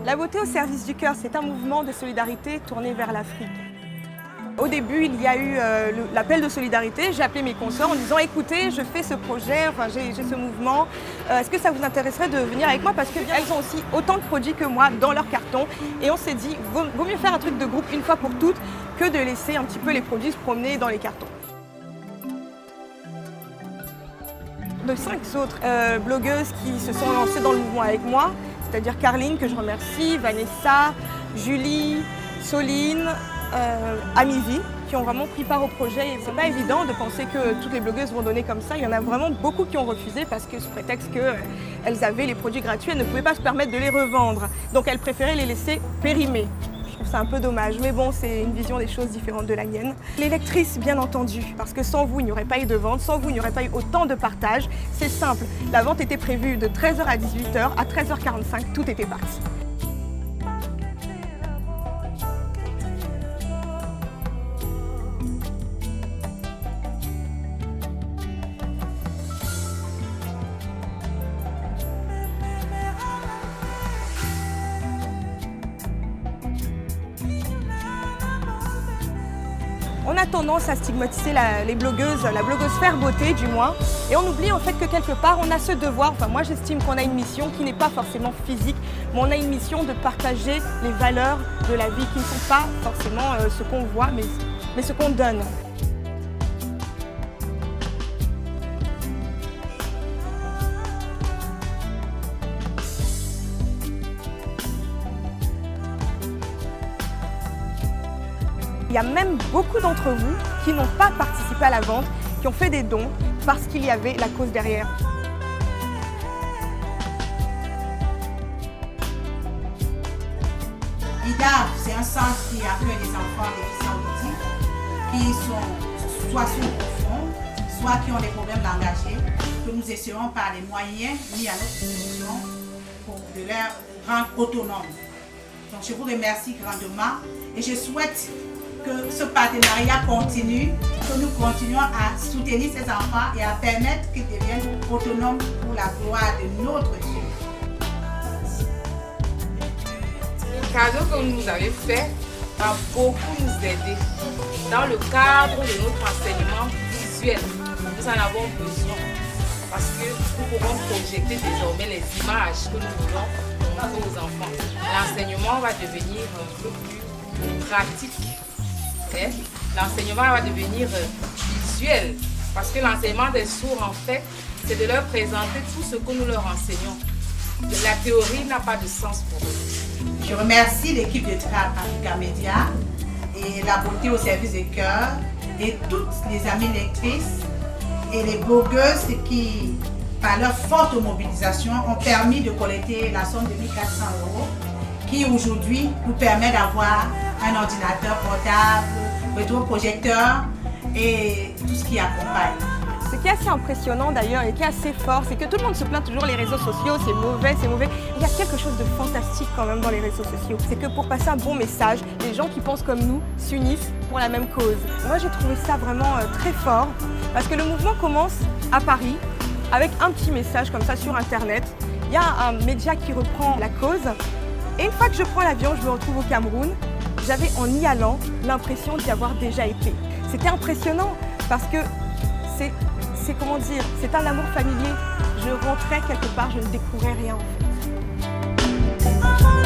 La beauté au service du cœur, c'est un mouvement de solidarité tourné vers l'Afrique. Au début, il y a eu l'appel de solidarité. J'ai appelé mes consoeurs en disant « Écoutez, je fais ce projet, enfin, j'ai ce mouvement. Est-ce que ça vous intéresserait de venir avec moi ?» Parce qu'elles ont aussi autant de produits que moi dans leur carton. Et on s'est dit « Vaut mieux faire un truc de groupe une fois pour toutes que de laisser un petit peu les produits se promener dans les cartons. » De 5 autres blogueuses qui se sont lancées dans le mouvement avec moi, c'est-à-dire Carline, que je remercie, Vanessa, Julie, Soline, Amizi, qui ont vraiment pris part au projet. Et c'est pas évident de penser que toutes les blogueuses vont donner comme ça. Il y en a vraiment beaucoup qui ont refusé parce que sous prétexte qu'elles avaient les produits gratuits, elles ne pouvaient pas se permettre de les revendre. Donc elles préféraient les laisser périmer. Je trouve ça un peu dommage, mais bon, c'est une vision des choses différente de la mienne. Les lectrices, bien entendu, parce que sans vous, il n'y aurait pas eu de vente, sans vous, il n'y aurait pas eu autant de partage. C'est simple, la vente était prévue de 13h à 18h, à 13h45, tout était parti. On a tendance à stigmatiser les blogueuses, la blogosphère beauté du moins, et on oublie en fait que quelque part on a ce devoir, enfin moi j'estime qu'on a une mission qui n'est pas forcément physique, mais on a une mission de partager les valeurs de la vie qui ne sont pas forcément ce qu'on voit, mais ce qu'on donne. Il y a même beaucoup d'entre vous qui n'ont pas participé à la vente, qui ont fait des dons parce qu'il y avait la cause derrière. IDAV, c'est un centre qui accueille des enfants déficients auditives qui sont soit profonds, soit qui ont des problèmes langagiers, que nous essayons par les moyens mis à notre disposition de les rendre autonomes. Donc je vous remercie grandement et je souhaite que ce partenariat continue, que nous continuions à soutenir ces enfants et à permettre qu'ils deviennent autonomes pour la gloire de notre Dieu. Le cadeau que vous nous avez fait va beaucoup nous aider dans le cadre de notre enseignement visuel. Nous en avons besoin parce que nous pourrons projeter désormais les images que nous voulons montrer aux enfants. L'enseignement va devenir un peu plus pratique. L'enseignement va devenir visuel parce que l'enseignement des sourds, en fait, c'est de leur présenter tout ce que nous leur enseignons. La théorie n'a pas de sens pour eux. Je remercie l'équipe de TRAP Africa Media et la beauté au service des cœurs et toutes les amies lectrices et les blogueuses qui, par leur forte mobilisation, ont permis de collecter la somme de 1 400 € qui aujourd'hui nous permet d'avoir un ordinateur portable, rétroprojecteur et tout ce qui accompagne. Ce qui est assez impressionnant d'ailleurs et qui est assez fort, c'est que tout le monde se plaint toujours les réseaux sociaux, c'est mauvais, c'est mauvais. Il y a quelque chose de fantastique quand même dans les réseaux sociaux. C'est que pour passer un bon message, les gens qui pensent comme nous s'unissent pour la même cause. Moi j'ai trouvé ça vraiment très fort parce que le mouvement commence à Paris avec un petit message comme ça sur internet. Il y a un média qui reprend la cause et une fois que je prends l'avion, je me retrouve au Cameroun. J'avais en y allant l'impression d'y avoir déjà été. C'était impressionnant parce que c'est comment dire, c'est un amour familier. Je rentrais quelque part, je ne découvrais rien en fait.